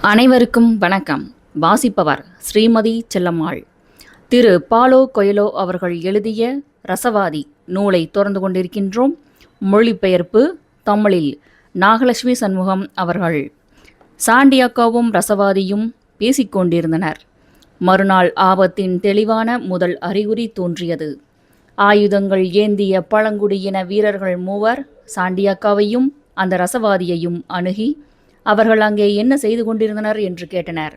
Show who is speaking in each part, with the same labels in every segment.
Speaker 1: அனைவருக்கும் வணக்கம். வாசிப்பவர் ஸ்ரீமதி செல்லம்மாள். திரு பாலோ கொயலோ அவர்கள் எழுதிய ரசவாதி நூலை தொடர்ந்து கொண்டிருக்கின்றோம். மொழிபெயர்ப்பு தமிழில் நாகலட்சுமி சண்முகம் அவர்கள். சாண்டியாகோவும் ரசவாதியும் பேசிக்கொண்டிருந்தனர். மறுநாள் ஆபத்தின் தெளிவான முதல் அறிகுறி தோன்றியது. ஆயுதங்கள் ஏந்திய பழங்குடியின வீரர்கள் மூவர் சாண்டியாகோவையும் அந்த ரசவாதியையும் அணுகி அவர்கள் அங்கே என்ன செய்து கொண்டிருந்தனர் என்று கேட்டனர்.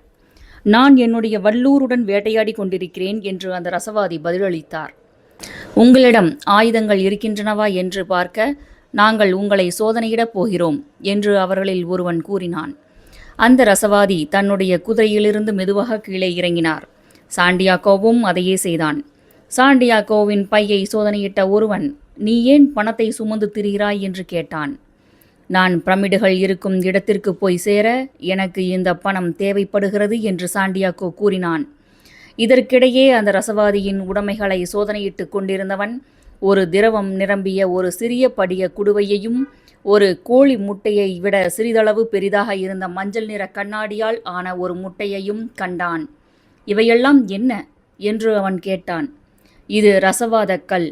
Speaker 1: நான் என்னுடைய வல்லூருடன் வேட்டையாடி கொண்டிருக்கிறேன் என்று அந்த ரசவாதி பதிலளித்தார். உங்களிடம் ஆயுதங்கள் இருக்கின்றனவா என்று பார்க்க நாங்கள் உங்களை சோதனையிடப் போகிறோம் என்று அவர்களில் ஒருவன் கூறினான். அந்த ரசவாதி தன்னுடைய குதிரையிலிருந்து மெதுவாக கீழே இறங்கினார். சாண்டியாகோவும் அதையே செய்தான். சாண்டியாகோவின் பையை சோதனையிட்ட ஒருவன், நீ ஏன் பணத்தை சுமந்து திரிகிறாய் என்று கேட்டான். நான் பிரமிடுகள் இருக்கும் இடத்திற்கு போய் சேர எனக்கு இந்த பணம் தேவைப்படுகிறது என்று சாண்டியாகோ கூறினான். இதற்கிடையே அந்த ரசவாதியின் உடைமைகளை சோதனையிட்டு கொண்டிருந்தவன் ஒரு திரவம் நிரம்பிய ஒரு சிறிய படிய குடுவையையும் ஒரு கோழி முட்டையை விட சிறிதளவு பெரிதாக இருந்த மஞ்சள் நிற கண்ணாடியால் ஆன ஒரு முட்டையையும் கண்டான். இவையெல்லாம் என்ன என்று அவன் கேட்டான். இது ரசவாத கல்,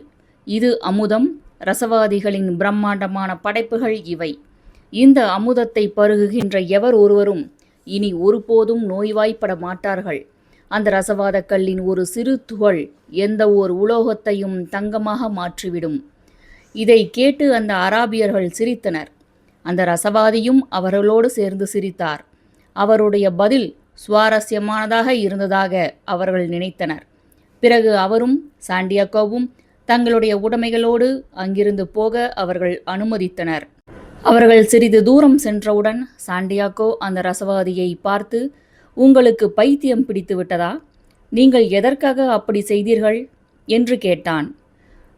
Speaker 1: இது அமுதம், ரசவாதிகளின் பிரம்மாண்டமான படைப்புகள் இவை. இந்த அமுதத்தை பருகுகின்ற எவர் ஒருவரும் இனி ஒருபோதும் நோய்வாய்ப்பட மாட்டார்கள். அந்த ரசவாத கல்லின் ஒரு சிறு துகள் எந்த ஓர் உலோகத்தையும் தங்கமாக மாற்றிவிடும். இதை கேட்டு அந்த அராபியர்கள் சிரித்தனர். அந்த ரசவாதியும் அவர்களோடு சேர்ந்து சிரித்தார். அவருடைய பதில் சுவாரஸ்யமானதாக இருந்ததாக அவர்கள் நினைத்தனர். பிறகு அவரும் சாண்டியாகோவும் தங்களுடைய உடைமைகளோடு அங்கிருந்து போக அவர்கள் அனுமதித்தனர். அவர்கள் சிறிது தூரம் சென்றவுடன் சாண்டியாகோ அந்த ரசவாதியை பார்த்து, உங்களுக்கு பைத்தியம் பிடித்து விட்டதா? நீங்கள் எதற்காக அப்படி செய்தீர்கள் என்று கேட்டான்.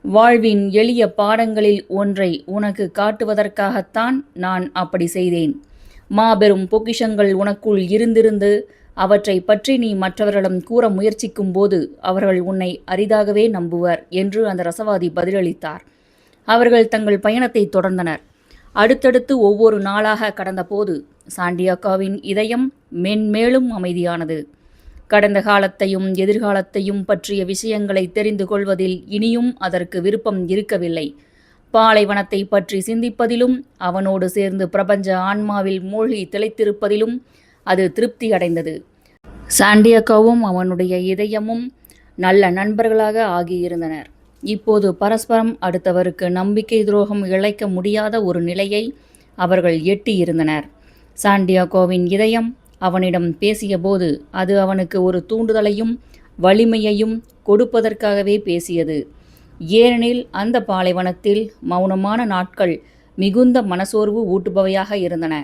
Speaker 1: வாழ்வின் எளிய பாடங்களில் ஒன்றை உனக்கு காட்டுவதற்காகத்தான் நான் அப்படி செய்தேன். மாபெரும் பொக்கிஷங்கள் உனக்குள் இருந்திருந்து அவற்றை பற்றி நீ மற்றவர்களிடம் கூற முயற்சிக்கும் போது அவர்கள் உன்னை அரிதாகவே நம்புவர் என்று அந்த ரசவாதி பதிலளித்தார். அவர்கள் தங்கள் பயணத்தை தொடர்ந்தனர். அடுத்தடுத்து ஒவ்வொரு நாளாக கடந்தபோது சாண்டியாகோவின் இதயம் மென்மேலும் அமைதியானது. கடந்த காலத்தையும் எதிர்காலத்தையும் பற்றிய விஷயங்களை தெரிந்து கொள்வதில் இனியும் அதற்கு விருப்பம் இருக்கவில்லை. பாலைவனத்தை பற்றி சிந்திப்பதிலும் அவனோடு சேர்ந்து பிரபஞ்ச ஆன்மாவில் மூழ்கி திளைத்திருப்பதிலும் அது திருப்தி அடைந்தது. சாண்டியாகோவும் அவனுடைய இதயமும் நல்ல நண்பர்களாக ஆகியிருந்தனர். இப்போது பரஸ்பரம் அடுத்தவருக்கு நம்பிக்கை துரோகம் இழைக்க முடியாத ஒரு நிலையை அவர்கள் எட்டியிருந்தனர். சாண்டியாகோவின் இதயம் அவனிடம் பேசியபோது அது அவனுக்கு ஒரு தூண்டுதலையும் வலிமையையும் கொடுப்பதற்காகவே பேசியது. ஏனெனில் அந்த பாலைவனத்தில் மௌனமான நாட்கள் மிகுந்த மனசோர்வு ஊட்டுபவையாக இருந்தன.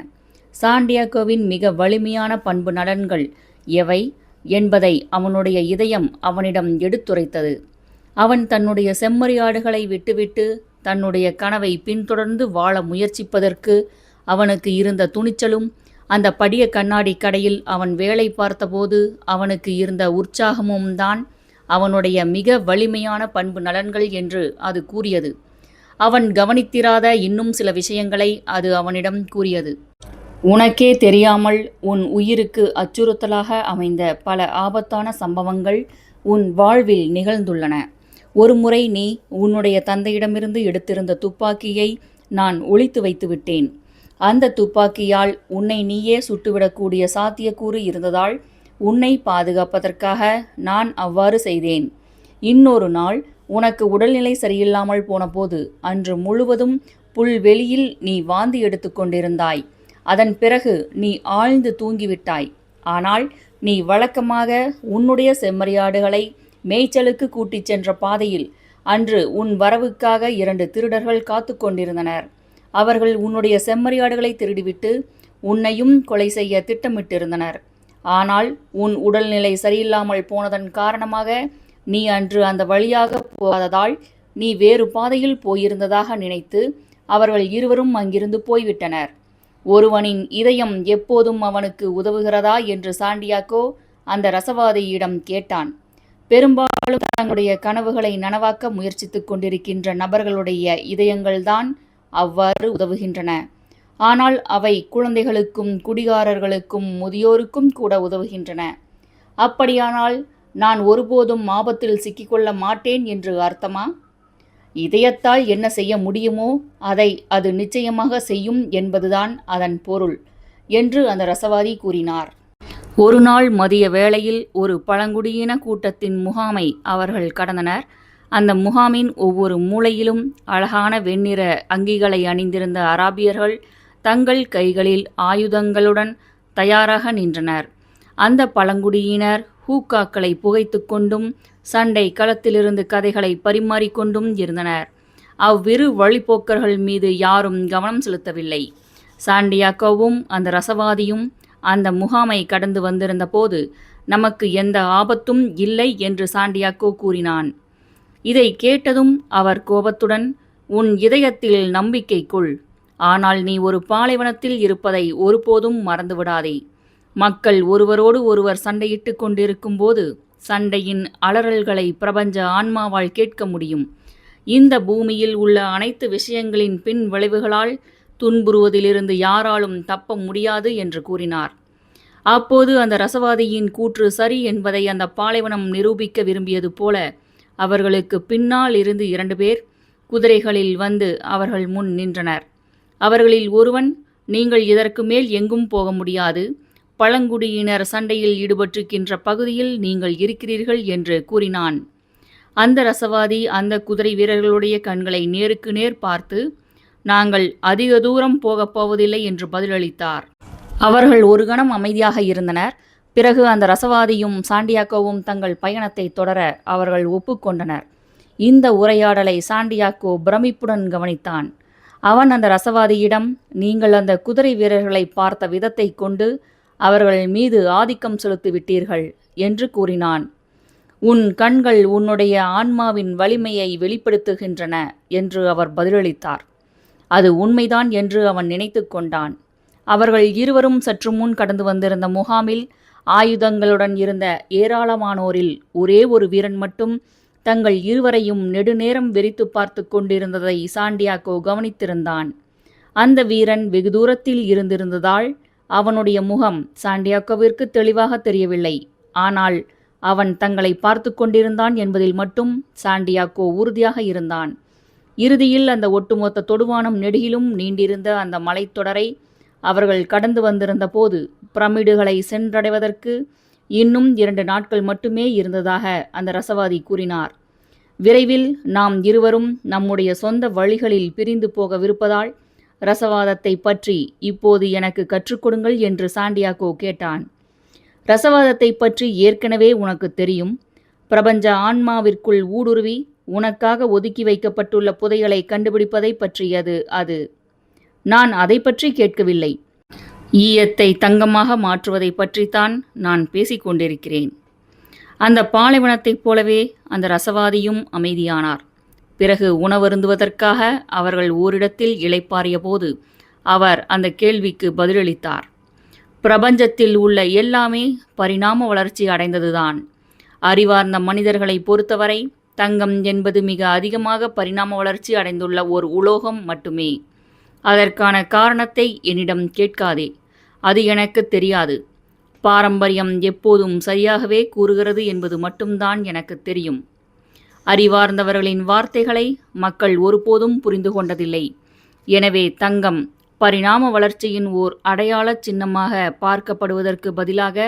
Speaker 1: சாண்டியாகோவின் மிக வலிமையான பண்பு நலன்கள் எவை என்பதை அவனுடைய இதயம் அவனிடம் எடுத்துரைத்தது. அவன் தன்னுடைய செம்மறியாடுகளை விட்டுவிட்டு தன்னுடைய கனவை பின்தொடர்ந்து வாழ முயற்சிப்பதற்கு அவனுக்கு இருந்த துணிச்சலும், அந்த படிய கண்ணாடி கடையில் அவன் வேலை பார்த்தபோது அவனுக்கு இருந்த உற்சாகமும் தான் அவனுடைய மிக வலிமையான பண்பு நலன்கள் என்று அது கூறியது. அவன் கவனித்திராத இன்னும் சில விஷயங்களை அது அவனிடம் கூறியது. உனக்கே தெரியாமல் உன் உயிருக்கு அச்சுறுத்தலாக அமைந்த பல ஆபத்தான சம்பவங்கள் உன் வாழ்வில் நிகழ்ந்துள்ளன. ஒருமுறை நீ உன்னுடைய தந்தையிடமிருந்து எடுத்திருந்த துப்பாக்கியை நான் ஒளித்து வைத்து விட்டேன். அந்த துப்பாக்கியால் உன்னை நீயே சுட்டுவிடக்கூடிய சாத்தியக்கூறு இருந்ததால் உன்னை பாதுகாப்பதற்காக நான் அவ்வாறு செய்தேன். இன்னொரு நாள் உனக்கு உடல்நிலை சரியில்லாமல் போனபோது அன்று முழுவதும் புல்வெளியில் நீ வாந்தி எடுத்து கொண்டிருந்தாய். அதன் பிறகு நீ ஆழ்ந்து தூங்கிவிட்டாய். ஆனால் நீ வழக்கமாக உன்னுடைய செம்மறியாடுகளை மேய்ச்சலுக்கு கூட்டிச் சென்ற பாதையில் அன்று உன் வரவுக்காக 2 திருடர்கள் காத்து கொண்டிருந்தனர். அவர்கள் உன்னுடைய செம்மறியாடுகளை திருடிவிட்டு உன்னையும் கொலை செய்ய திட்டமிட்டிருந்தனர். ஆனால் உன் உடல்நிலை சரியில்லாமல் போனதன் காரணமாக நீ அன்று அந்த வழியாக போகாததால் நீ வேறு பாதையில் போயிருந்ததாக நினைத்து அவர்கள் இருவரும் அங்கிருந்து போய்விட்டனர். ஒருவனின் இதயம் எப்போதும் அவனுக்கு உதவுகிறதா என்று சாண்டியாகோ அந்த ரசவாதியிடம் கேட்டான். பெரும்பாலும் தங்களுடைய கனவுகளை நனவாக்க முயற்சித்துக் கொண்டிருக்கின்ற நபர்களுடைய இதயங்கள்தான் அவ்வாறு உதவுகின்றன. ஆனால் அவை குழந்தைகளுக்கும் குடிகாரர்களுக்கும் முதியோருக்கும் கூட உதவுகின்றன. அப்படியானால் நான் ஒருபோதும் ஆபத்தில் சிக்கிக்கொள்ள மாட்டேன் என்று அர்த்தமா? இதயத்தால் என்ன செய்ய முடியுமோ அதை அது நிச்சயமாக செய்யும் என்பதுதான் அதன் பொருள் என்று அந்த ரசவாதி கூறினார். ஒரு நாள் மதிய வேளையில் ஒரு பழங்குடியின கூட்டத்தின் முகாமை அவர்கள் கடந்தனர். அந்த முகாமின் ஒவ்வொரு மூலையிலும் அழகான வெண்ணிற அங்கிகளை அணிந்திருந்த அராபியர்கள் தங்கள் கைகளில் ஆயுதங்களுடன் தயாராக நின்றனர். அந்த பழங்குடியினர் ஹூக்காக்களை புகைத்து கொண்டும் சண்டை களத்திலிருந்து கதைகளை பரிமாறிக்கொண்டும் இருந்தனர். அவ்விரு வழிப்போக்கர்கள் மீது யாரும் கவனம் செலுத்தவில்லை. சாண்டியாக்கோவும் அந்த ரசவாதியும் அந்த முகாமை கடந்து வந்திருந்த போது நமக்கு எந்த ஆபத்தும் இல்லை என்று சாண்டியாக்கோ கூறினான். இதை கேட்டதும் அவர் கோபத்துடன், உன் இதயத்தில் நம்பிக்கை கொள், ஆனால் நீ ஒரு பாலைவனத்தில் இருப்பதை ஒருபோதும் மறந்துவிடாதே. மக்கள் ஒருவரோடு ஒருவர் சண்டையிட்டு கொண்டிருக்கும் போது சண்டையின் அலறல்களை பிரபஞ்ச ஆன்மாவால் கேட்க முடியும். இந்த பூமியில் உள்ள அனைத்து விஷயங்களின் பின் விளைவுகளால் துன்புறுவதிலிருந்து யாராலும் தப்ப முடியாது என்று கூறினார். அப்போது அந்த ரசவாதியின் கூற்று சரி என்பதை அந்த பாலைவனம் நிரூபிக்க விரும்பியது போல அவர்களுக்கு பின்னால் இருந்து 2 பேர் குதிரைகளில் வந்து அவர்கள் முன் நின்றனர். அவர்களில் ஒருவன், நீங்கள் இதற்கு மேல் எங்கும் போக முடியாது, பழங்குடியினர் சண்டையில் ஈடுபட்டிருக்கின்ற பகுதியில் நீங்கள் இருக்கிறீர்கள் என்று கூறினான். அந்த ரசவாதி அந்த குதிரை வீரர்களுடைய கண்களை நேருக்கு நேர் பார்த்து, நாங்கள் அதிக தூரம் போகப் போவதில்லை என்று பதிலளித்தார். அவர்கள் ஒரு கணம் அமைதியாக இருந்தனர். பிறகு அந்த ரசவாதியும் சாண்டியாக்கோவும் தங்கள் பயணத்தை தொடர அவர்கள் ஒப்புக்கொண்டனர். இந்த உரையாடலை சாண்டியாக்கோ பிரமிப்புடன் கவனித்தான். அவன் அந்த ரசவாதியிடம், நீங்கள் அந்த குதிரை வீரர்களை பார்த்த விதத்தை கொண்டு அவர்கள் மீது ஆதிக்கம் செலுத்திவிட்டீர்கள் என்று கூறினான். உன் கண்கள் உன்னுடைய ஆன்மாவின் வலிமையை வெளிப்படுத்துகின்றன என்று அவர் பதிலளித்தார். அது உண்மைதான் என்று அவன் நினைத்து கொண்டான். அவர்கள் இருவரும் சற்று முன் கடந்து வந்திருந்த முகாமில் ஆயுதங்களுடன் இருந்த ஏராளமானோரில் ஒரே ஒரு வீரன் மட்டும் தங்கள் இருவரையும் நெடுநேரம் வெறித்து பார்த்து கொண்டிருந்ததை சாண்டியாக்கோ கவனித்திருந்தான். அந்த வீரன் வெகு தூரத்தில் இருந்திருந்ததால் அவனுடைய முகம் சாண்டியாக்கோவிற்கு தெளிவாக தெரியவில்லை. ஆனால் அவன் தங்களை பார்த்து கொண்டிருந்தான் என்பதில் மட்டும் சாண்டியாக்கோ உறுதியாக இருந்தான். இறுதியில் அந்த ஒட்டுமொத்த தொடுவானம் நெடுகிலும் நீண்டிருந்த அந்த மலைத்தொடரை அவர்கள் கடந்து வந்திருந்த போது பிரமிடுகளை சென்றடைவதற்கு இன்னும் 2 நாட்கள் மட்டுமே இருந்ததாக அந்த ரசவாதி கூறினார். விரைவில் நாம் இருவரும் நம்முடைய சொந்த வழிகளில் பிரிந்து போகவிருப்பதால் ரசவாதத்தை பற்றி இப்போது எனக்கு கற்றுக் கொடுங்கள் என்று சாண்டியாக்கோ கேட்டான். ரசவாதத்தை பற்றி ஏற்கனவே உனக்கு தெரியும். பிரபஞ்ச ஆன்மாவிற்குள் ஊடுருவி உனக்காக ஒதுக்கி வைக்கப்பட்டுள்ள புதையலை கண்டுபிடிப்பதை பற்றியது அது. நான் அதை பற்றி கேட்கவில்லை. ஈயத்தை தங்கமாக மாற்றுவதை பற்றித்தான் நான் பேசிக் கொண்டிருக்கிறேன். அந்த பாலைவனத்தைப் போலவே அந்த ரசவாதியும் அமைதியானார். பிறகு உணவருந்துவதற்காக அவர்கள் ஓரிடத்தில் இளைப்பாறிய போது அவர் அந்த கேள்விக்கு பதிலளித்தார். பிரபஞ்சத்தில் உள்ள எல்லாமே பரிணாம வளர்ச்சி அடைந்ததுதான். அறிவார்ந்த மனிதர்களை பொறுத்தவரை தங்கம் என்பது மிக அதிகமாக பரிணாம வளர்ச்சி அடைந்துள்ள ஒரு உலோகம் மட்டுமே. அதற்கான காரணத்தை என்னிடம் கேட்காதே, அது எனக்கு தெரியாது. பாரம்பரியம் எப்போதும் சரியாகவே கூறுகிறது என்பது மட்டும்தான் எனக்கு தெரியும். அறிவார்ந்தவர்களின் வார்த்தைகளை மக்கள் ஒருபோதும் புரிந்து கொண்டதில்லை. எனவே தங்கம் பரிணாம வளர்ச்சியின் ஓர் அடையாள சின்னமாக பார்க்கப்படுவதற்கு பதிலாக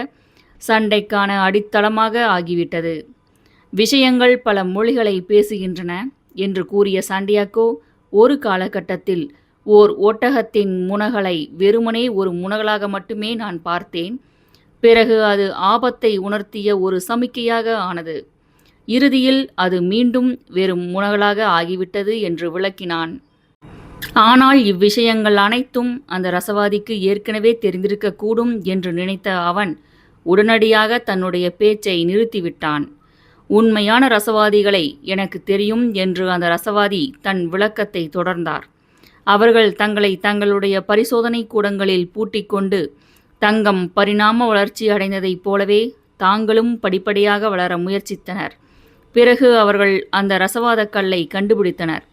Speaker 1: சண்டைக்கான அடித்தளமாக ஆகிவிட்டது. விஷயங்கள் பல மொழிகளை பேசுகின்றன என்று கூறிய சாண்டியாக்கோ, ஒரு காலகட்டத்தில் ஓர் ஒட்டகத்தின் முனகலை வெறுமனே ஒரு முனகலாக மட்டுமே நான் பார்த்தேன். பிறகு அது ஆபத்தை உணர்த்திய ஒரு சமிக்கையாக ஆனது. இறுதியில் அது மீண்டும் வெறும் முனகலாக ஆகிவிட்டது என்று விளக்கினான். ஆனால் இவ்விஷயங்கள் அனைத்தும் அந்த ரசவாதிக்கு ஏற்கனவே தெரிந்திருக்கக்கூடும் என்று நினைத்த அவன் உடனடியாக தன்னுடைய பேச்சை நிறுத்திவிட்டான். உண்மையான ரசவாதிகளை எனக்கு தெரியும் என்று அந்த ரசவாதி தன் விளக்கத்தை தொடர்ந்தார். அவர்கள் தங்களை தங்களுடைய பரிசோதனை கூடங்களில் பூட்டிக்கொண்டு தங்கம் பரிணாம வளர்ச்சி அடைந்ததைப் போலவே தாங்களும் படிப்படியாக வளர முயற்சித்தனர். பிறகு அவர்கள் அந்த ரசவாத கல்லை கண்டுபிடித்தனர்.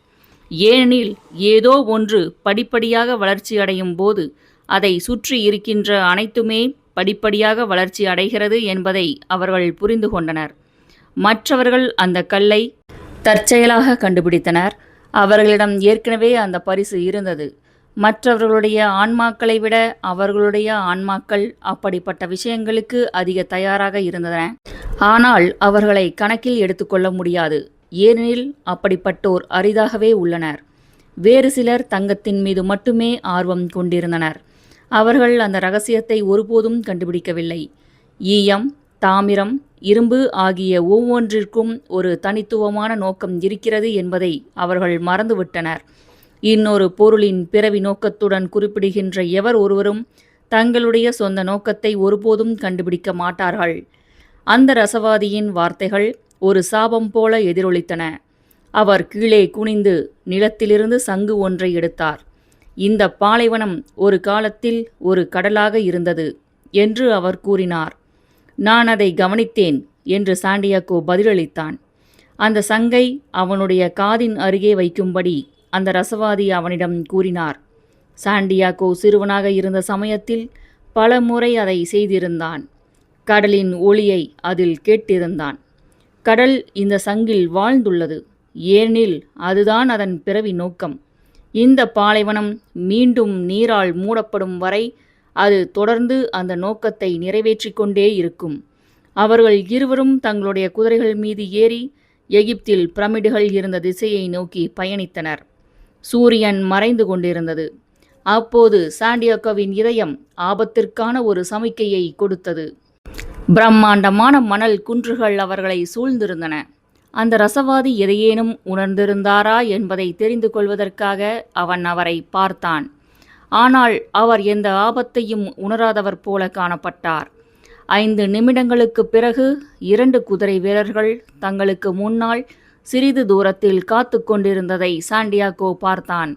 Speaker 1: ஏனெனில் ஏதோ ஒன்று படிப்படியாக வளர்ச்சியடையும் போது அதை சுற்றி இருக்கின்ற அனைத்துமே படிப்படியாக வளர்ச்சி அடைகிறது என்பதை அவர்கள் புரிந்து கொண்டனர். மற்றவர்கள் அந்த கல்லை தற்செயலாக கண்டுபிடித்தனர். அவர்களிடம் ஏற்கனவே அந்த பரிசு இருந்தது. மற்றவர்களுடைய ஆன்மாக்களை விட அவர்களுடைய ஆன்மாக்கள் அப்படிப்பட்ட விஷயங்களுக்கு அதிக தயாராக இருந்தன. ஆனால் அவர்களை கணக்கில் எடுத்துக்கொள்ள முடியாது. ஏனெனில் அப்படிப்பட்டோர் அரிதாகவே உள்ளனர். வேறு சிலர் தங்கத்தின் மீது மட்டுமே ஆர்வம் கொண்டிருந்தனர். அவர்கள் அந்த இரகசியத்தை ஒருபோதும் கண்டுபிடிக்கவில்லை. ஈயம், தாமிரம், இரும்பு ஆகிய ஒவ்வொன்றிற்கும் ஒரு தனித்துவமான நோக்கம் இருக்கிறது என்பதை அவர்கள் மறந்துவிட்டனர். இன்னொரு பொருளின் பிறவி நோக்கத்துடன் குறிப்பிடுகின்ற எவர் ஒருவரும் தங்களுடைய சொந்த நோக்கத்தை ஒருபோதும் கண்டுபிடிக்க மாட்டார்கள். அந்த ரசவாதியின் வார்த்தைகள் ஒரு சாபம் போல எதிரொலித்தன. அவர் கீழே குனிந்து நிலத்திலிருந்து சங்கு ஒன்றை எடுத்தார். இந்த பாலைவனம் ஒரு காலத்தில் ஒரு கடலாக இருந்தது என்று அவர் கூறினார். நான் அதை கவனித்தேன் என்று சாண்டியாகோ பதிலளித்தான். அந்த சங்கை அவனுடைய காதின் அருகே வைக்கும்படி அந்த ரசவாதி அவனிடம் கூறினார். சாண்டியாகோ சிறுவனாக இருந்த சமயத்தில் பல முறை அதை செய்திருந்தான். கடலின் ஒளியை அதில் கேட்டிருந்தான். கடல் இந்த சங்கில் வாழ்ந்துள்ளது, ஏனெனில் அதுதான் அதன் பிறவி நோக்கம். இந்த பாலைவனம் மீண்டும் நீரால் மூடப்படும் வரை அது தொடர்ந்து அந்த நோக்கத்தை நிறைவேற்றிக் கொண்டே இருக்கும். அவர்கள் இருவரும் தங்களுடைய குதிரைகள் மீது ஏறி எகிப்தில் பிரமிடுகள் இருந்த திசையை நோக்கி பயணித்தனர். சூரியன் மறைந்து கொண்டிருந்தது. அப்போது சாண்டியாகோவின் இதயம் ஆபத்திற்கான ஒரு சமிக்கையை கொடுத்தது. பிரம்மாண்டமான மணல் குன்றுகள் அவர்களை சூழ்ந்திருந்தன. அந்த ரசவாதி எதையேனும் உணர்ந்திருந்தாரா என்பதை தெரிந்து கொள்வதற்காக அவன் அவரை பார்த்தான். ஆனால் அவர் எந்த ஆபத்தையும் உணராதவர் போல காணப்பட்டார். 5 நிமிடங்களுக்குப் பிறகு 2 குதிரை வீரர்கள் தங்களுக்கு முன்னால் சிறிது தூரத்தில் காத்து கொண்டிருந்ததை சாண்டியாகோ பார்த்தான்.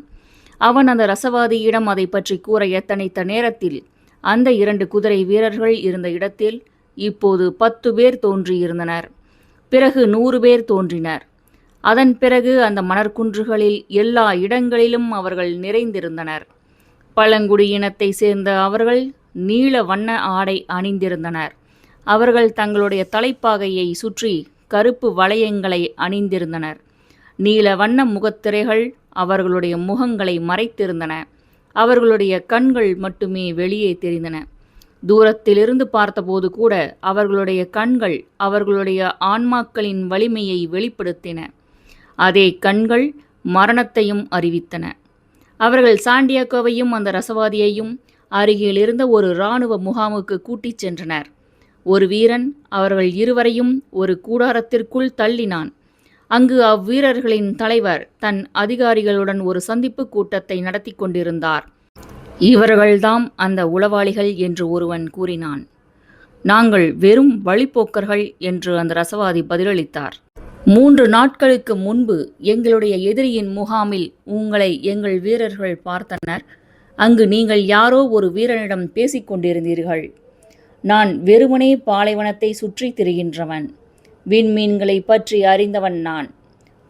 Speaker 1: அவன் அந்த ரசவாதியிடம் அதை பற்றி கூற எத்தனைத்த நேரத்தில் அந்த 2 குதிரை வீரர்கள் இருந்த இடத்தில் இப்போது 10 பேர் தோன்றியிருந்தனர். பிறகு 100 பேர் தோன்றினர். அதன் பிறகு அந்த மணற்குன்றுகளில் எல்லா இடங்களிலும் அவர்கள் நிறைந்திருந்தனர். பழங்குடியினத்தை சேர்ந்த அவர்கள் நீல வண்ண ஆடை அணிந்திருந்தனர். அவர்கள் தங்களுடைய தலைப்பாகையை சுற்றி கருப்பு வளையங்களை அணிந்திருந்தனர். நீல வண்ண முகத்திரைகள் அவர்களுடைய முகங்களை மறைத்திருந்தன. அவர்களுடைய கண்கள் மட்டுமே வெளியே தெரிந்தன. தூரத்திலிருந்து பார்த்தபோது கூட அவர்களுடைய கண்கள் அவர்களுடைய ஆன்மாக்களின் வலிமையை வெளிப்படுத்தின. அதே கண்கள் மரணத்தையும் அறிவித்தன. அவர்கள் சாண்டியாகோவையும் அந்த ரசவாதியையும் அருகில் இருந்த ஒரு இராணுவ முகாமுக்கு கூட்டிச் சென்றனர். ஒரு வீரன் அவர்கள் இருவரையும் ஒரு கூடாரத்திற்குள் தள்ளினான். அங்கு அவ்வீரர்களின் தலைவர் தன் அதிகாரிகளுடன் ஒரு சந்திப்பு கூட்டத்தை நடத்தி கொண்டிருந்தார். இவர்கள்தாம் அந்த உளவாளிகள் என்று ஒருவன் கூறினான். நாங்கள் வெறும் வழிப்போக்கர்கள் என்று அந்த ரசவாதி பதிலளித்தார். 3 நாட்களுக்கு முன்பு எங்களுடைய எதிரியின் முகாமில் உங்களை எங்கள் வீரர்கள் பார்த்தனர். அங்கு நீங்கள் யாரோ ஒரு வீரனிடம் பேசிக் கொண்டிருந்தீர்கள். நான் வெறுமனே பாலைவனத்தை சுற்றி திரிகின்றவன். விண்மீன்களை பற்றி அறிந்தவன் நான்.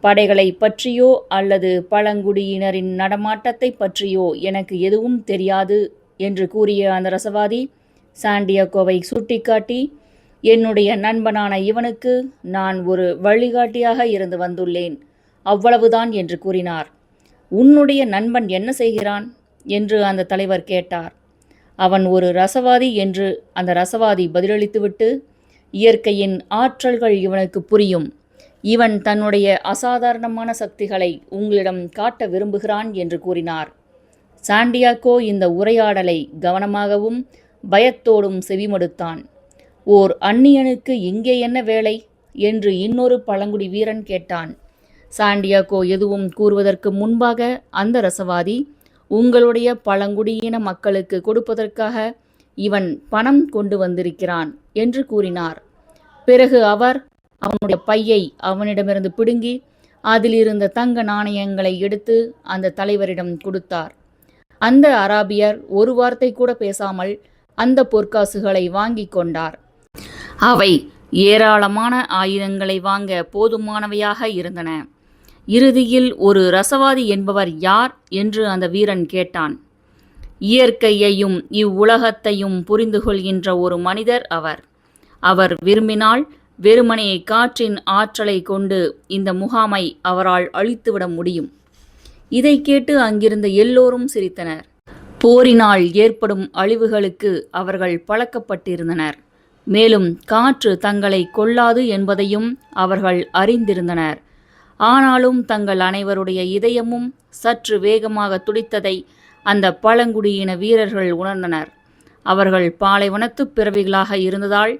Speaker 1: படைகளை பற்றியோ அல்லது பழங்குடியினரின் நடமாட்டத்தை பற்றியோ எனக்கு எதுவும் தெரியாது என்று கூறிய அந்த ரசவாதி சாண்டியாகோவை சுட்டிக்காட்டி, என்னுடைய நண்பனான இவனுக்கு நான் ஒரு வழிகாட்டியாக இருந்து வந்துள்ளேன், அவ்வளவுதான் என்று கூறினார். உன்னுடைய நண்பன் என்ன செய்கிறான் என்று அந்த தலைவர் கேட்டார். அவன் ஒரு ரசவாதி என்று அந்த ரசவாதி பதிலளித்துவிட்டு, இயற்கையின் ஆற்றல்கள் இவனுக்கு புரியும். இவன் தன்னுடைய அசாதாரணமான சக்திகளை உங்களிடம் காட்ட விரும்புகிறான் என்று கூறினார். சாண்டியாகோ இந்த உரையாடலை கவனமாகவும் பயத்தோடும் செவிமடுத்தான். ஓர் அந்நியனுக்கு இங்கே என்ன வேலை என்று இன்னொரு பழங்குடி வீரன் கேட்டான். சாண்டியாகோ எதுவும் கூறுவதற்கு முன்பாக அந்த ரசவாதி, உங்களுடைய பழங்குடியின மக்களுக்கு கொடுப்பதற்காக இவன் பணம் கொண்டு வந்திருக்கிறான் என்று கூறினார். பிறகு அவர் அவனுடைய பையை அவனிடமிருந்து பிடுங்கி அதில் இருந்த தங்க நாணயங்களை எடுத்து அந்த தலைவரிடம் கொடுத்தார். அந்த அராபியர் ஒரு வார்த்தை கூட பேசாமல் அந்த பொற்காசுகளை வாங்கி கொண்டார். அவை ஏராளமான ஆயுதங்களை வாங்க போதுமானவையாக இருந்தன. இறுதியில் ஒரு ரசவாதி என்பவர் யார் என்று அந்த வீரன் கேட்டான். இயற்கையையும் இவ்வுலகத்தையும் புரிந்து கொள்கின்ற ஒரு மனிதர் அவர். அவர் விரும்பினால் வெறுமனே காற்றின் ஆற்றலை கொண்டு இந்த முகாமை அவரால் அழித்துவிட முடியும். இதை கேட்டு அங்கிருந்த எல்லோரும் சிரித்தனர். போரினால் ஏற்படும் அழிவுகளுக்கு அவர்கள் பழக்கப்பட்டிருந்தனர். மேலும் காற்று தங்களை கொல்லாது என்பதையும் அவர்கள் அறிந்திருந்தனர். ஆனாலும் தங்கள் அனைவருடைய இதயமும் சற்று வேகமாக துடித்ததை அந்த பழங்குடியின வீரர்கள் உணர்ந்தனர். அவர்கள் பாலைவனத்துப் பிறவிகளாக இருந்ததால்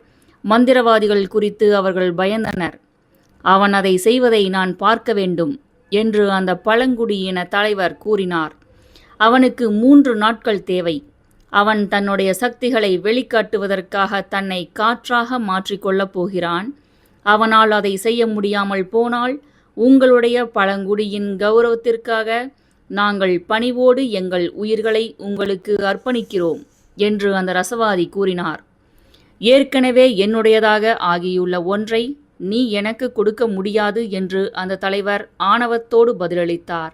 Speaker 1: மந்திரவாதிகள் குறித்து அவர்கள் பயந்தனர். அவன் அதை செய்வதை நான் பார்க்க வேண்டும் என்று அந்த பழங்குடியின தலைவர் கூறினார். அவனுக்கு 3 நாட்கள் தேவை. அவன் தன்னுடைய சக்திகளை வெளிக்காட்டுவதற்காக தன்னை காற்றாக மாற்றிக்கொள்ளப் போகிறான். அவனால் அதை செய்ய முடியாமல் போனால் உங்களுடைய பழங்குடியின் கௌரவத்திற்காக நாங்கள் பணிவோடு எங்கள் உயிர்களை உங்களுக்கு அர்ப்பணிக்கிறோம் என்று அந்த ரசவாதி கூறினார். ஏற்கனவே என்னுடையதாக ஆகியுள்ள ஒன்றை நீ எனக்கு கொடுக்க முடியாது என்று அந்த தலைவர் ஆணவத்தோடு பதிலளித்தார்.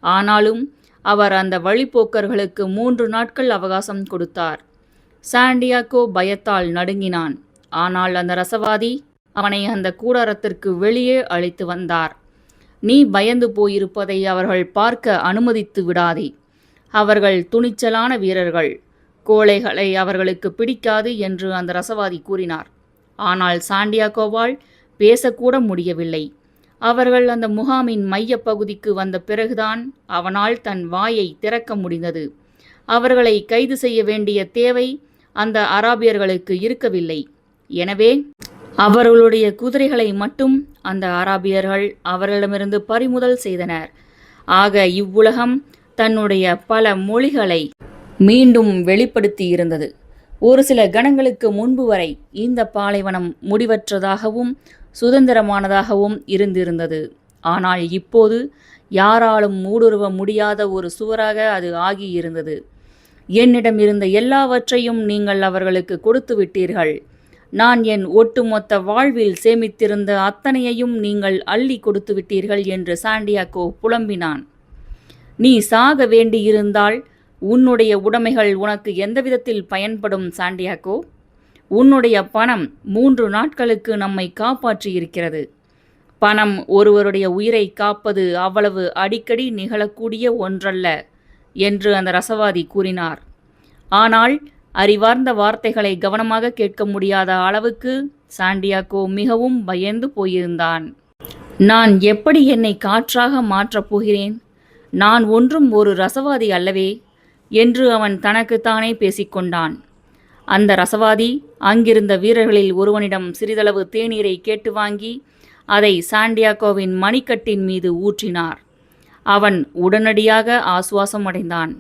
Speaker 1: ஆனாலும் அவர் அந்த வழிப்போக்கர்களுக்கு 3 நாட்கள் அவகாசம் கொடுத்தார். சாண்டியாகோ பயத்தால் நடுங்கினான். ஆனால் அந்த ரசவாதி அவனை அந்த கூடாரத்திற்கு வெளியே அழைத்து வந்தார். நீ பயந்து போயிருப்பதை அவர்கள் பார்க்க அனுமதித்து விடாதே. அவர்கள் துணிச்சலான வீரர்கள். கோழைகளை அவர்களுக்கு பிடிக்காது என்று அந்த ரசவாதி கூறினார். ஆனால் சாண்டியாகோவால் பேசக்கூட முடியவில்லை. அவர்கள் அந்த முகாமின் மைய பகுதிக்கு வந்த பிறகுதான் அவனால் தன் வாயை திறக்க முடிந்தது. அவர்களை கைது செய்ய வேண்டிய தேவை அந்த அராபியர்களுக்கு இருக்கவில்லை. எனவே அவர்களுடைய குதிரைகளை மட்டும் அந்த அராபியர்கள் அவர்களிடமிருந்து பறிமுதல் செய்தனர். ஆக இவ்வுலகம் தன்னுடைய பல மொழிகளை மீண்டும் வெளிப்படுத்தியிருந்தது. ஒரு சில கணங்களுக்கு முன்பு வரை இந்த பாலைவனம் முடிவற்றதாகவும் சுதந்திரமானதாகவும் இருந்திருந்தது. ஆனால் இப்போது யாராலும் ஊடுருவ முடியாத ஒரு சுவராக அது ஆகியிருந்தது. என்னிடம் இருந்த எல்லாவற்றையும் நீங்கள் அவர்களுக்கு கொடுத்து விட்டீர்கள். நான் என் ஒட்டுமொத்த வாழ்வில் சேமித்திருந்த அத்தனையையும் நீங்கள் அள்ளி கொடுத்து விட்டீர்கள் என்று சாண்டியாகோ புலம்பினான். நீ சாக வேண்டியிருந்தால் உன்னுடைய உடைமைகள் உனக்கு எந்த விதத்தில் பயன்படும் சாண்டியாகோ? உன்னுடைய பணம் 3 நாட்களுக்கு நம்மை காப்பாற்றியிருக்கிறது. பணம் ஒருவருடைய உயிரை காப்பது அவ்வளவு அடிக்கடி நிகழக்கூடிய ஒன்றல்ல என்று அந்த ரசவாதி கூறினார். ஆனால் அறிவார்ந்த வார்த்தைகளை கவனமாக கேட்க முடியாத அளவுக்கு சாண்டியாகோ மிகவும் பயந்து போயிருந்தான். நான் எப்படி என்னை காற்றாக மாற்றப் போகிறேன்? நான் ஒன்றும் ஒரு ரசவாதி அல்லவே என்று அவன் தனக்குத்தானே பேசிக்கொண்டான். அந்த ரசவாதி அங்கிருந்த வீரர்களில் ஒருவனிடம் சிறிதளவு தேநீரை கேட்டு வாங்கி அதை சாண்டியாகோவின் மணிக்கட்டின் மீது ஊற்றினார். அவன் உடனடியாக ஆசுவாசம் அடைந்தான்.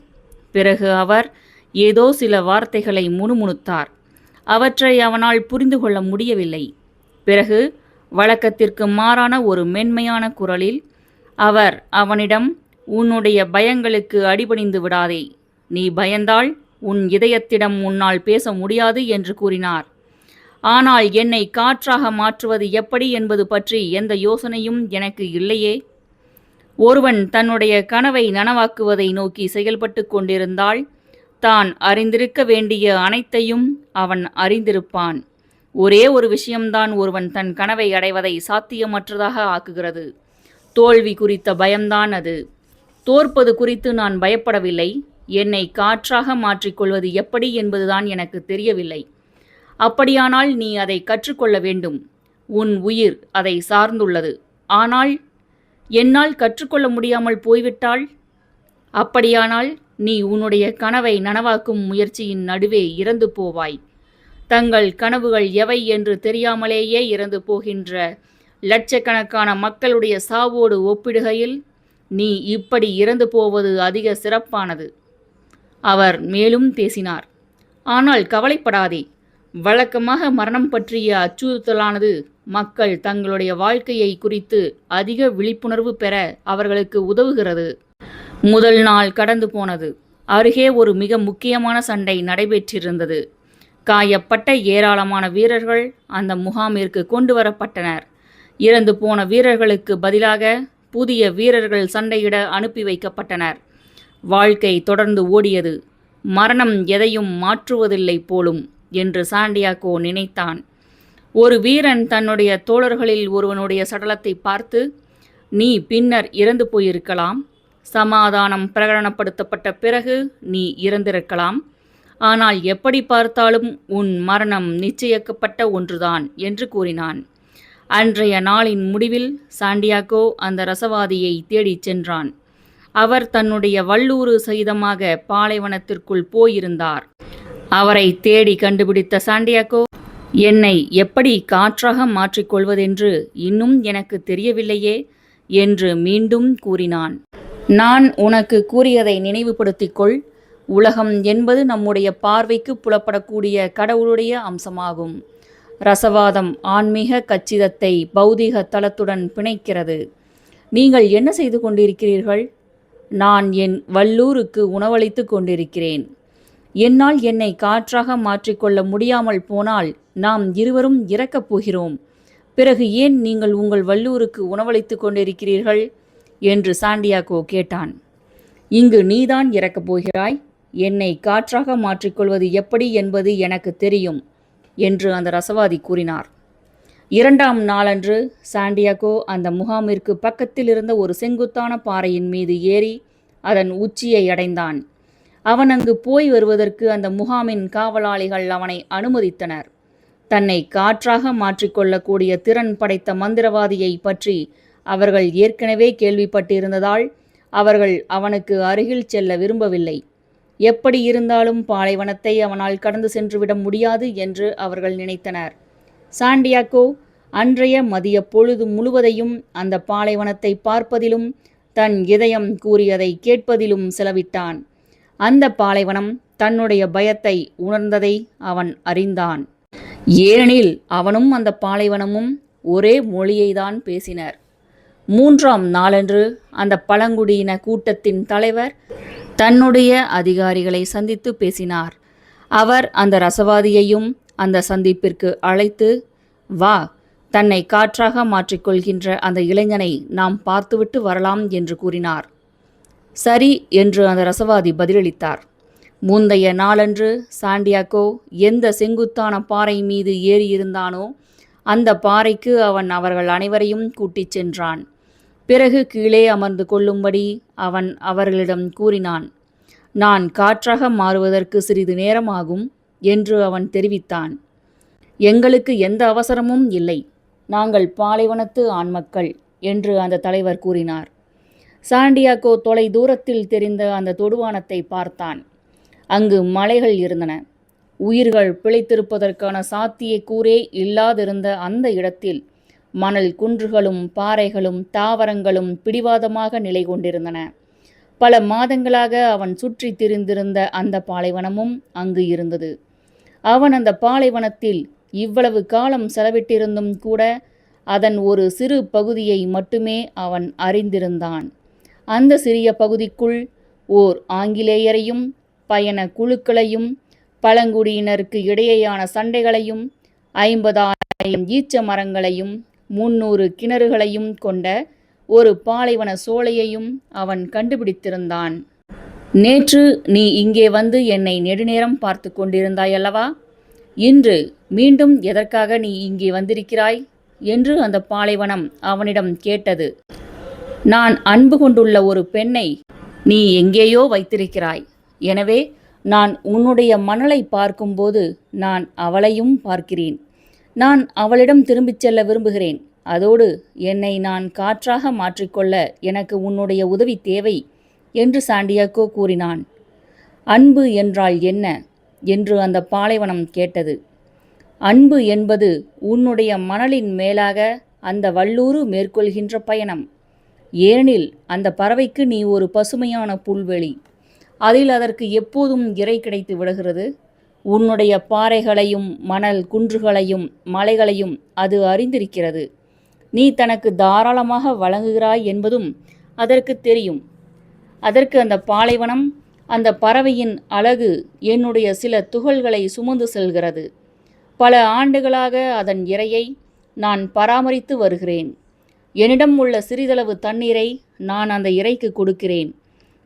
Speaker 1: பிறகு அவர் ஏதோ சில வார்த்தைகளை முணுமுணுத்தார். அவற்றை அவனால் புரிந்து கொள்ள முடியவில்லை. பிறகு வழக்கத்திற்கு மாறான ஒரு மென்மையான குரலில் அவர் அவனிடம், உன்னுடைய பயங்களுக்கு அடிபணிந்து விடாதே. நீ பயந்தால் உன் இதயத்திடம் உன்னால் பேச முடியாது என்று கூறினார். ஆனால் என்னை காற்றாக மாற்றுவது எப்படி என்பது பற்றி எந்த யோசனையும் எனக்கு இல்லையே. ஒருவன் தன்னுடைய கனவை நனவாக்குவதை நோக்கி செயல்பட்டு கொண்டிருந்தால் தான் அறிந்திருக்க வேண்டிய அனைத்தையும் அவன் அறிந்திருப்பான். ஒரே ஒரு விஷயம்தான் ஒருவன் தன் கனவை அடைவதை சாத்தியமற்றதாக ஆக்குகிறது. தோல்வி குறித்த பயம்தான் அது. தோற்பது குறித்து நான் பயப்படவில்லை. என்னை காற்றாக மாற்றிக்கொள்வது எப்படி என்பதுதான் எனக்கு தெரியவில்லை. அப்படியானால் நீ அதை கற்றுக்கொள்ள வேண்டும். உன் உயிர் அதை சார்ந்துள்ளது. ஆனால் என்னால் கற்றுக்கொள்ள முடியாமல் போய்விட்டால்? அப்படியானால் நீ உன்னுடைய கனவை நனவாக்கும் முயற்சியின் நடுவே இறந்து போவாய். தங்கள் கனவுகள் எவை என்று தெரியாமலேயே இறந்து போகின்ற லட்சக்கணக்கான மக்களுடைய சாவோடு ஒப்பிடுகையில் நீ இப்படி இறந்து போவது அதிக சிறப்பானது. அவர் மேலும் பேசினார். ஆனால் கவலைப்படாதே. வழக்கமாக மரணம் பற்றிய அச்சுறுத்தலானது மக்கள் தங்களுடைய வாழ்க்கையை குறித்து அதிக விழிப்புணர்வு பெற அவர்களுக்கு உதவுகிறது. முதல் நாள் கடந்து போனது. அருகே ஒரு மிக முக்கியமான சண்டை நடைபெற்றிருந்தது. காயப்பட்ட ஏராளமான வீரர்கள் அந்த முகாமிற்கு கொண்டு வரப்பட்டனர். இறந்து போன வீரர்களுக்கு பதிலாக புதிய வீரர்கள் சண்டையிட அனுப்பி வைக்கப்பட்டனர். வாழ்க்கை தொடர்ந்து ஓடியது. மரணம் எதையும் மாற்றுவதில்லை போலும் என்று சாண்டியாகோ நினைத்தான். ஒரு வீரன் தன்னுடைய தோழர்களில் ஒருவனுடைய சடலத்தை பார்த்து, நீ பின்னர் இறந்து போயிருக்கலாம், சமாதானம் பிரகடனப்படுத்தப்பட்ட பிறகு நீ இறந்திருக்கலாம், ஆனால் எப்படி பார்த்தாலும் உன் மரணம் நிச்சயிக்கப்பட்ட ஒன்றுதான் என்று கூறினான். அன்றைய நாளின் முடிவில் சாண்டியாகோ அந்த ரசவாதியை தேடிச் சென்றான். அவர் தன்னுடைய வல்லூறு சகிதமாக பாலைவனத்திற்குள் போயிருந்தார். அவரை தேடி கண்டுபிடித்த சாண்டியாகோ, என்னை எப்படி காற்றாக மாற்றிக்கொள்வதென்று இன்னும் எனக்கு தெரியவில்லையே என்று மீண்டும் கூறினான். நான் உனக்கு கூறியதை நினைவுபடுத்திக் கொள். உலகம் என்பது நம்முடைய பார்வைக்கு புலப்படக்கூடிய கடவுளுடைய அம்சமாகும். ரசவாதம் ஆன்மீக கச்சிதத்தை பௌதீக தளத்துடன் பிணைக்கிறது. நீங்கள் என்ன செய்து கொண்டிருக்கிறீர்கள்? நான் என் வல்லூருக்கு உணவளித்து கொண்டிருக்கிறேன். என்னால் என்னை காற்றாக மாற்றிக்கொள்ள முடியாமல் போனால் நாம் இருவரும் இறக்கப் போகிறோம். பிறகு ஏன் நீங்கள் உங்கள் வல்லூருக்கு உணவளித்து கொண்டிருக்கிறீர்கள் என்று சாண்டியாகோ கேட்டான். இங்கு நீதான் இறக்கப் போகிறாய். என்னை காற்றாக மாற்றிக்கொள்வது எப்படி என்பது எனக்கு தெரியும் என்று அந்த ரசவாதி கூறினார். 2ஆம் நாளன்று சாண்டியாகோ அந்த முகாமிற்கு பக்கத்தில் இருந்த ஒரு செங்குத்தான பாறையின் மீது ஏறி அதன் உச்சியை அடைந்தான். அவன் அங்கு போய் வருவதற்கு அந்த முகாமின் காவலாளிகள் அவனை அனுமதித்தனர். தன்னை காற்றாக மாற்றிக்கொள்ளக்கூடிய திறன் படைத்த மந்திரவாதியை பற்றி அவர்கள் ஏற்கனவே கேள்விப்பட்டிருந்ததால் அவர்கள் அவனுக்கு அருகில் செல்ல விரும்பவில்லை. எப்படி இருந்தாலும் பாலைவனத்தை அவனால் கடந்து சென்றுவிட முடியாது என்று அவர்கள் நினைத்தனர். சாண்டியாகோ அன்றைய மதிய பொழுது முழுவதையும் அந்த பாலைவனத்தை பார்ப்பதிலும் தன் இதயம் கூறியதை கேட்பதிலும் செலவிட்டான். அந்த பாலைவனம் தன்னுடைய பயத்தை உணர்ந்ததை அவன் அறிந்தான். ஏனெனில் அவனும் அந்த பாலைவனமும் ஒரே மொழியைதான் பேசினர். 3ஆம் நாளன்று அந்த பழங்குடியின கூட்டத்தின் தலைவர் தன்னுடைய அதிகாரிகளை சந்தித்து பேசினார். அவர் அந்த ரசவாதியையும் அந்த சந்திப்பிற்கு அழைத்து, வா, தன்னை காற்றாக மாற்றிக்கொள்கின்ற அந்த இளைஞனை நாம் பார்த்துவிட்டு வரலாம் என்று கூறினார். சரி என்று அந்த ரசவாதி பதிலளித்தார். முந்தைய நாளன்று சாண்டியாகோ எந்த செங்குத்தான பாறை மீது ஏறியிருந்தானோ அந்த பாறைக்கு அவன் அவர்கள் அனைவரையும் கூட்டிச் சென்றான். பிறகு கீழே அமர்ந்து கொள்ளும்படி அவன் அவர்களிடம் கூறினான். நான் காற்றாக மாறுவதற்கு சிறிது நேரமாகும் என்று அவன் தெரிவித்தான். எங்களுக்கு எந்த அவசரமும் இல்லை, நாங்கள் பாலைவனத்து ஆண்மக்கள் என்று அந்த தலைவர் கூறினார். சாண்டியாகோ தொலை தூரத்தில் தெரிந்த அந்த தொடுவானத்தை பார்த்தான். அங்கு மலைகள் இருந்தன. உயிர்கள் பிழைத்திருப்பதற்கான சாத்தியக்கூறே இல்லாதிருந்த அந்த இடத்தில் மணல் குன்றுகளும் பாறைகளும் தாவரங்களும் பிடிவாதமாக நிலை கொண்டிருந்தன. பல மாதங்களாக அவன் சுற்றி திரிந்திருந்த அந்த பாலைவனமும் அங்கு இருந்தது. அவன் அந்த பாலைவனத்தில் இவ்வளவு காலம் செலவிட்டிருந்தும் கூட அதன் ஒரு சிறு பகுதியை மட்டுமே அவன் அறிந்திருந்தான். அந்த சிறிய பகுதிக்குள் ஓர் ஆங்கிலேயரையும் பயண குழுக்களையும் பழங்குடியினருக்கு இடையேயான சண்டைகளையும் 50,000 ஈச்ச மரங்களையும் 300 கிணறுகளையும் கொண்ட ஒரு பாலைவன சோலையையும் அவன் கண்டுபிடித்திருந்தான். நேற்று நீ இங்கே வந்து என்னை நெடுநேரம் பார்த்து கொண்டிருந்தாயல்லவா? இன்று மீண்டும் எதற்காக நீ இங்கே வந்திருக்கிறாய் என்று அந்த பாலைவனம் அவனிடம் கேட்டது. நான் அன்பு கொண்டுள்ள ஒரு பெண்ணை நீ எங்கேயோ வைத்திருக்கிறாய். எனவே நான் உன்னுடைய மணலை பார்க்கும்போது நான் அவளையும் பார்க்கிறேன். நான் அவளிடம் திரும்பிச் செல்ல விரும்புகிறேன். அதோடு என்னை நான் காற்றாக மாற்றிக்கொள்ள எனக்கு உன்னுடைய உதவி தேவை என்று சாண்டியாகோ கூறினான். அன்பு என்றால் என்ன என்று அந்த பாலைவனம் கேட்டது. அன்பு என்பது உன்னுடைய மணலின் மேலாக அந்த வல்லூறு மேற்கொள்கின்ற பயணம். ஏனெனில் அந்த பறவைக்கு நீ ஒரு பசுமையான புல்வெளி. அதில் அதற்கு எப்போதும் இரை கிடைத்து விடுகிறது. உன்னுடைய பாறைகளையும் மணல் குன்றுகளையும் மலைகளையும் அது அறிந்திருக்கிறது. நீ தனக்கு தாராளமாக வழங்குகிறாய் என்பதும் அதற்கு தெரியும். அதற்கு அந்த பாலைவனம், அந்த பறவையின் அழகு என்னுடைய சில துகள்களை சுமந்து செல்கிறது. பல ஆண்டுகளாக அதன் இரையை நான் பராமரித்து வருகிறேன். என்னிடம் உள்ள சிறிதளவு தண்ணீரை நான் அந்த இரைக்கு கொடுக்கிறேன்.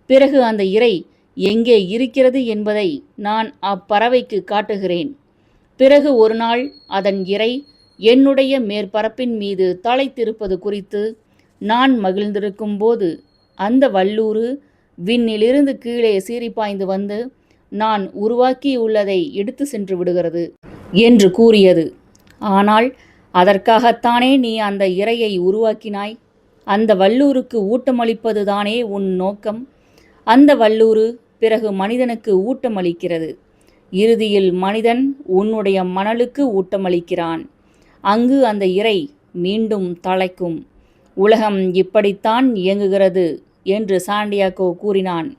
Speaker 1: பிறகு அந்த இரை எங்கே இருக்கிறது என்பதை நான் அப்பறவைக்கு காட்டுகிறேன். பிறகு ஒரு நாள் அதன் இரை என்னுடைய மேற்பரப்பின் மீது தழைத்திருப்பது குறித்து நான் மகிழ்ந்திருக்கும் போது அந்த வல்லூறு விண்ணிலிருந்து கீழே சீறிப்பாய்ந்து வந்து நான் உருவாக்கியுள்ளதை எடுத்து சென்று விடுகிறது என்று கூறியது. ஆனால் அதற்காகத்தானே நீ அந்த இரையை உருவாக்கினாய்? அந்த வல்லூருக்கு ஊட்டமளிப்பது தானே உன் நோக்கம். அந்த வல்லூறு பிறகு மனிதனுக்கு ஊட்டமளிக்கிறது. இறுதியில் மனிதன் உன்னுடைய மணலுக்கு ஊட்டமளிக்கிறான். அங்கு அந்த இரை மீண்டும் தழைக்கும். உலகம் இப்படித்தான் இயங்குகிறது என்று சாண்டியாகோ கூறினான்.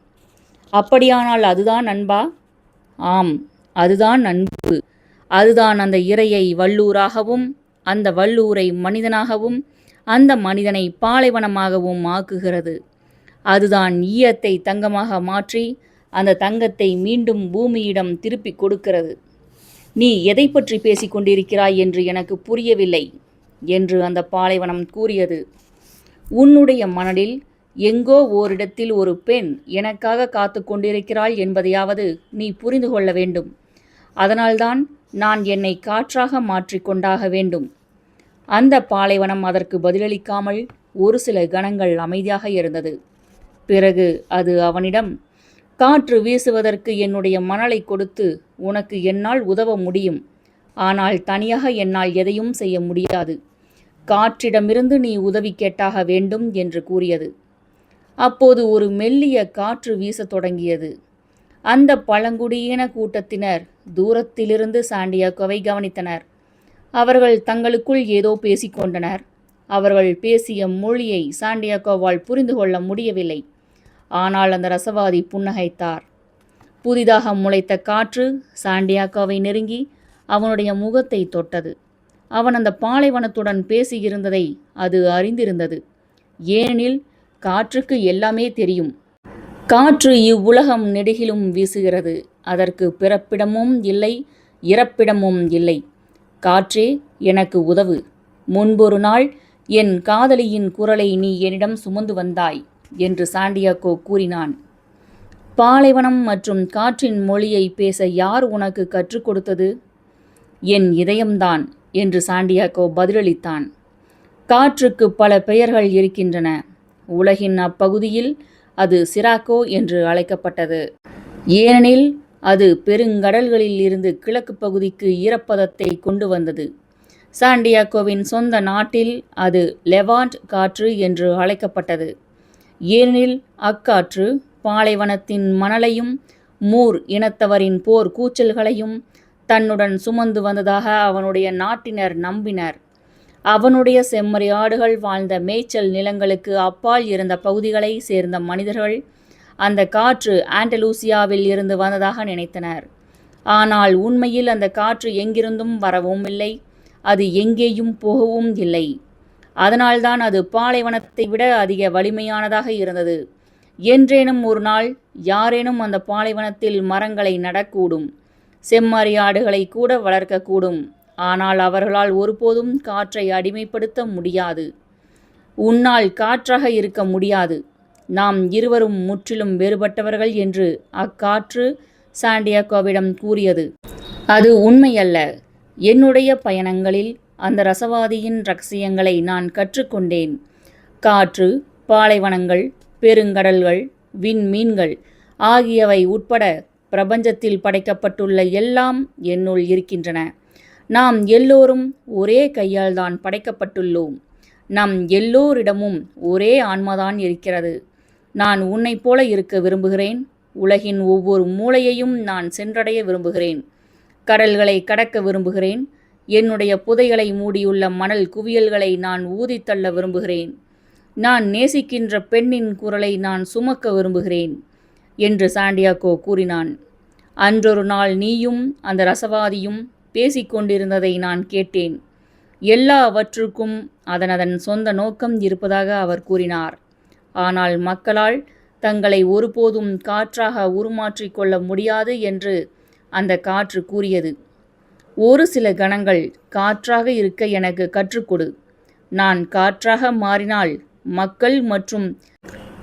Speaker 1: அப்படியானால் அதுதான் அன்பா? ஆம், அதுதான் அன்பு. அதுதான் அந்த இரையை வல்லூராகவும் அந்த வல்லூரை மனிதனாகவும் அந்த மனிதனை பாலைவனமாகவும் ஆக்குகிறது. அதுதான் ஈயத்தை தங்கமாக மாற்றி அந்த தங்கத்தை மீண்டும் பூமியிடம் திருப்பிக் கொடுக்கிறது. நீ எதை பற்றி பேசிக் கொண்டிருக்கிறாய் என்று எனக்கு புரியவில்லை என்று அந்த பாலைவனம் கூறியது. உன்னுடைய மனதில் எங்கோ ஓரிடத்தில் ஒரு பெண் எனக்காக காத்து கொண்டிருக்கிறாள் என்பதையாவது நீ புரிந்து கொள்ள வேண்டும். அதனால்தான் நான் என்னை காற்றாக மாற்றிக்கொண்டாக வேண்டும். அந்த பாலைவனம் அதற்கு பதிலளிக்காமல் ஒரு சில கணங்கள் அமைதியாக இருந்தது. பிறகு அது அவனிடம், காற்று வீசுவதற்கு என்னுடைய மணலை கொடுத்து உனக்கு என்னால் உதவ முடியும். ஆனால் தனியாக என்னால் எதையும் செய்ய முடியாது. காற்றிடமிருந்து நீ உதவி கேட்டாக வேண்டும் என்று கூறியது. அப்போது ஒரு மெல்லிய காற்று வீசத் தொடங்கியது. அந்த பழங்குடியின கூட்டத்தினர் தூரத்திலிருந்து சாண்டியாகோவை கவனித்தனர். அவர்கள் தங்களுக்குள் ஏதோ பேசிக்கொண்டனர். அவர்கள் பேசிய மொழியை சாண்டியாகோவால் புரிந்து கொள்ள முடியவில்லை. ஆனால் அந்த ரசவாதி புன்னகைத்தார். புதிதாக முளைத்த காற்று சாண்டியாகோவை நெருங்கி அவனுடைய முகத்தை தொட்டது. அவன் அந்த பாலைவனத்துடன் பேசியிருந்ததை அது அறிந்திருந்தது. ஏனெனில் காற்றுக்கு எல்லாமே தெரியும். காற்று இவ்வுலகம் நெடுகிலும் வீசுகிறது. அதற்கு பிறப்பிடமும் இல்லை, இறப்பிடமும் இல்லை. காற்றே, எனக்கு உதவு. முன்பொரு நாள் என் காதலியின் குரலை நீ என்னிடம் சுமந்து வந்தாய் என்று சாண்டியாகோ கூறினான். பாலைவனம் மற்றும் காற்றின் மொழியை பேச யார் உனக்கு கற்றுக் கொடுத்தது? என் இதயம்தான் என்று சாண்டியாகோ பதிலளித்தான். காற்றுக்கு பல பெயர்கள் இருக்கின்றன. உலகின் அப்பகுதியில் அது சிராக்கோ என்று அழைக்கப்பட்டது. ஏனெனில் அது பெருங்கடல்களில் இருந்து கிழக்கு பகுதிக்கு ஈரப்பதத்தை கொண்டு வந்தது. சாண்டியாகோவின் சொந்த நாட்டில் அது லெவாண்ட் காற்று என்று அழைக்கப்பட்டது. ஏனெனில் அக்காற்று பாலைவனத்தின் மணலையும் மூர் இனத்தவரின் போர் கூச்சல்களையும் தன்னுடன் சுமந்து வந்ததாக அவனுடைய நாட்டினர் நம்பினர். அவனுடைய செம்மறி ஆடுகள் வாழ்ந்த மேய்ச்சல் நிலங்களுக்கு அப்பால் இருந்த பகுதிகளை சேர்ந்த மனிதர்கள் அந்த காற்று ஆண்டலூசியாவில் இருந்து வந்ததாக நினைத்தனர். ஆனால் உண்மையில் அந்த காற்று எங்கிருந்தும் வரவும் இல்லை, அது எங்கேயும் போகவும் இல்லை. அதனால்தான் அது பாலைவனத்தை விட அதிக வலிமையானதாக இருந்தது. என்றேனும் ஒரு நாள் யாரேனும் அந்த பாலைவனத்தில் மரங்களை நடக்கூடும், செம்மறி ஆடுகளை கூட வளர்க்கக்கூடும். ஆனால் அவர்களால் ஒருபோதும் காற்றை அடிமைப்படுத்த முடியாது. உன்னால் காற்றாக இருக்க முடியாது. நாம் இருவரும் முற்றிலும் வேறுபட்டவர்கள் என்று அக்காற்று சாண்டியாகோவிடம் கூறியது. அது உண்மையல்ல. என்னுடைய பயணங்களில் அந்த ரசவாதியின் இரகசியங்களை நான் கற்றுக்கொண்டேன். காற்று, பாலைவனங்கள், பெருங்கடல்கள், விண்மீன்கள் ஆகியவை உட்பட பிரபஞ்சத்தில் படைக்கப்பட்டுள்ள எல்லாம் என்னுள் இருக்கின்றன. நாம் எல்லோரும் ஒரே கையால் தான் படைக்கப்பட்டுள்ளோம். நம் எல்லோரிடமும் ஒரே ஆன்மாதான் இருக்கிறது. நான் உன்னைப் போல இருக்க விரும்புகிறேன். உலகின் ஒவ்வொரு மூலையையும் நான் சென்றடைய விரும்புகிறேன். கடல்களை கடக்க விரும்புகிறேன். என்னுடைய புதைகளை மூடியுள்ள மணல் குவியல்களை நான் ஊதித்தள்ள விரும்புகிறேன். நான் நேசிக்கின்ற பெண்ணின் குரலை நான் சுமக்க விரும்புகிறேன் என்று சாண்டியாகோ கூறினான். அன்றொரு நாள் நீயும் அந்த ரசவாதியும் பேசிக்கொண்டிருந்ததை நான் கேட்டேன். எல்லாவற்றுக்கும் அதனதன் சொந்த நோக்கம் இருப்பதாக அவர் கூறினார். ஆனால் மக்களால் தங்களை ஒருபோதும் காற்றாக உருமாற்றிக் கொள்ள முடியாது என்று அந்த காற்று கூறியது. ஒரு சில கணங்கள் காற்றாக இருக்க எனக்கு கற்றுக்கொடு. நான் காற்றாக மாறினால் மக்கள் மற்றும்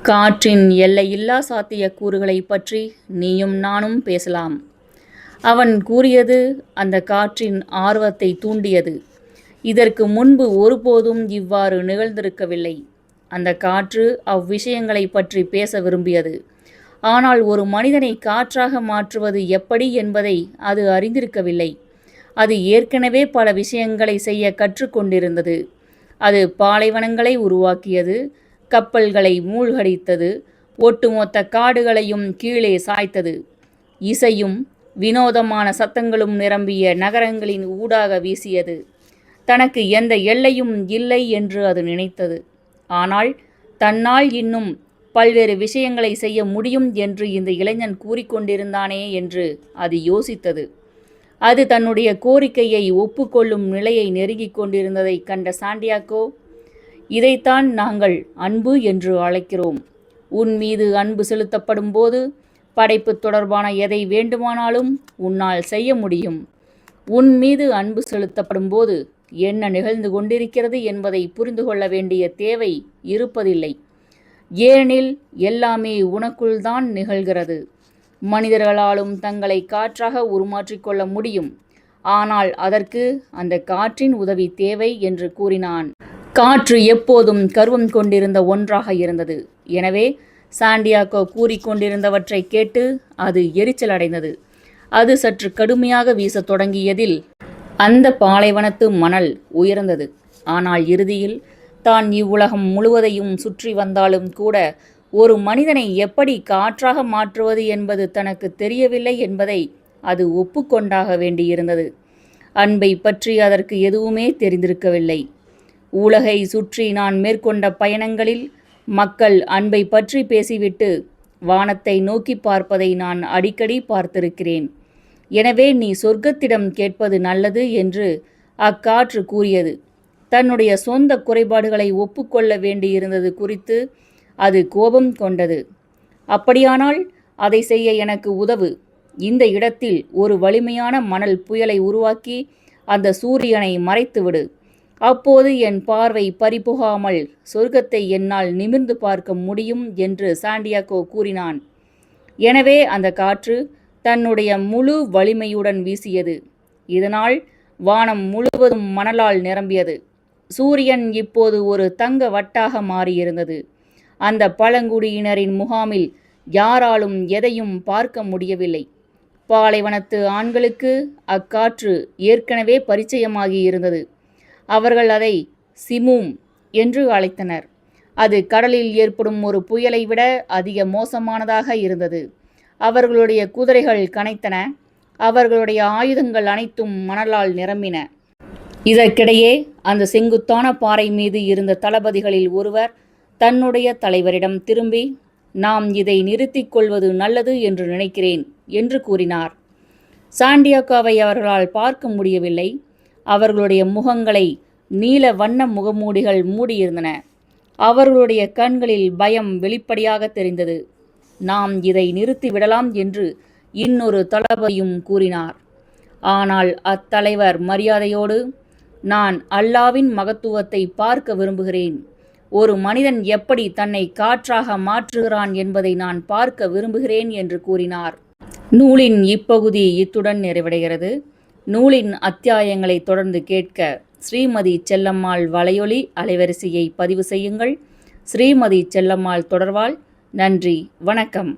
Speaker 1: காற்றின் எல்லையில்லா சாத்தியக்கூறுகளை பற்றி நீயும் நானும் பேசலாம். அவன் கூறியது அந்த காற்றின் ஆர்வத்தை தூண்டியது. இதற்கு முன்பு ஒருபோதும் இவ்வாறு நிகழ்ந்திருக்கவில்லை. அந்த காற்று அவ்விஷயங்களை பற்றி பேச விரும்பியது. ஆனால் ஒரு மனிதனை காற்றாக மாற்றுவது எப்படி என்பதை அது அறிந்திருக்கவில்லை. அது ஏற்கனவே பல விஷயங்களை செய்ய கற்றுக்கொண்டிருந்தது. அது பாலைவனங்களை உருவாக்கியது, கப்பல்களை மூழ்கடித்தது, ஒட்டுமொத்த காடுகளையும் கீழே சாய்த்தது. இசையும் வினோதமான சத்தங்களும் நிரம்பிய நகரங்களின் ஊடாக வீசியது. தனக்கு எந்த எல்லையும் இல்லை என்று அது நினைத்தது. ஆனால் தன்னால் இன்னும் பல்வேறு விஷயங்களை செய்ய முடியும் என்று இந்த இளைஞன் கூறிக்கொண்டிருந்தானே என்று அது யோசித்தது. அது தன்னுடைய கோரிக்கையை ஒப்புக்கொள்ளும் நிலையை நெருங்கிக் கொண்டிருந்ததை கண்ட சாண்டியாகோ, இதைத்தான் நாங்கள் அன்பு என்று அழைக்கிறோம். உன் மீது அன்பு செலுத்தப்படும் போது படைப்பு தொடர்பான எதை வேண்டுமானாலும் உன்னால் செய்ய முடியும். உன் மீது அன்பு செலுத்தப்படும் போது என்ன நிகழ்ந்து கொண்டிருக்கிறது என்பதை புரிந்து கொள்ள வேண்டிய தேவை இருப்பதில்லை. ஏனெனில் எல்லாமே உனக்குள் தான் நிகழ்கிறது. மனிதர்களாலும் தங்களை காற்றாக உருமாற்றிக்கொள்ள முடியும். ஆனால் அதற்கு அந்த காற்றின் உதவி தேவை என்று கூறினான். காற்று எப்போதும் கர்வம் கொண்டிருந்த ஒன்றாக இருந்தது. எனவே சாண்டியாகோ கூறிக்கொண்டிருந்தவற்றை கேட்டு அது எரிச்சல் அடைந்தது. அது சற்று கடுமையாக வீசத் தொடங்கியதில் அந்த பாலைவனத்து மணல் உயர்ந்தது. ஆனால் இறுதியில் தான் இவ்வுலகம் முழுவதையும் சுற்றி வந்தாலும் கூட ஒரு மனிதனை எப்படி காற்றாக மாற்றுவது என்பது தனக்கு தெரியவில்லை என்பதை அது ஒப்புக்கொண்டாக வேண்டியிருந்தது. அன்பை பற்றி அதற்கு எதுவுமே தெரிந்திருக்கவில்லை. உலகை சுற்றி நான் மேற்கொண்ட பயணங்களில் மக்கள் அன்பை பற்றி பேசிவிட்டு வானத்தை நோக்கி பார்ப்பதை நான் அடிக்கடி பார்த்திருக்கிறேன். எனவே நீ சொர்க்கத்திடம் கேட்பது நல்லது என்று அக்காற்று கூறியது. தன்னுடைய சொந்த குறைபாடுகளை ஒப்புக்கொள்ள வேண்டியிருந்தது குறித்து அது கோபம் கொண்டது. அப்படியானால் அதை செய்ய எனக்கு உதவு. இந்த இடத்தில் ஒரு வலிமையான மணல் புயலை உருவாக்கி அந்த சூரியனை மறைத்துவிடு. அப்போது என் பார்வை பறிபோகாமல் சொர்க்கத்தை என்னால் நிமிர்ந்து பார்க்க முடியும் என்று சாண்டியாகோ கூறினான். எனவே அந்த காற்று தன்னுடைய முழு வலிமையுடன் வீசியது. இதனால் வானம் முழுவதும் மணலால் நிரம்பியது. சூரியன் இப்போது ஒரு தங்க வட்டாக மாறியிருந்தது. அந்த பழங்குடியினரின் முகாமில் யாராலும் எதையும் பார்க்க முடியவில்லை. பாலைவனத்து ஆண்களுக்கு அக்காற்று ஏற்கனவே பரிச்சயமாகி இருந்தது. அவர்கள் அதை சிமூம் என்று அழைத்தனர். அது கடலில் ஏற்படும் ஒரு புயலை விட அதிக மோசமானதாக இருந்தது. அவர்களுடைய குதிரைகள் கனைத்தன. அவர்களுடைய ஆயுதங்கள் அனைத்தும் மணலால் நிரம்பின. இதற்கிடையே அந்த செங்குத்தான பாறை மீது இருந்த தளபதிகளில் ஒருவர் தன்னுடைய தலைவரிடம் திரும்பி, நாம் இதை நிறுத்திக் கொள்வது நல்லது என்று நினைக்கிறேன் என்று கூறினார். சாண்டியாகோவை அவர்களால் பார்க்க முடியவில்லை. அவர்களுடைய முகங்களை நீல வண்ண முகமூடிகள் மூடியிருந்தன. அவர்களுடைய கண்களில் பயம் வெளிப்படையாக தெரிந்தது. நாம் இதை நிறுத்திவிடலாம் என்று இன்னொரு தளபதியும் கூறினார். ஆனால் அத்தலைவர் மரியாதையோடு, நான் அல்லாவின் மகத்துவத்தை பார்க்க விரும்புகிறேன். ஒரு மனிதன் எப்படி தன்னை காற்றாக மாற்றுகிறான் என்பதை நான் பார்க்க விரும்புகிறேன் என்று கூறினார். நூலின் இப்பகுதி இத்துடன் நிறைவடைகிறது. நூலின் அத்தியாயங்களை தொடர்ந்து கேட்க ஸ்ரீமதி செல்லம்மாள் வலையொலி அலைவரிசையை பதிவு செய்யுங்கள். ஸ்ரீமதி செல்லம்மாள் தொடர்வாள். நன்றி, வணக்கம்.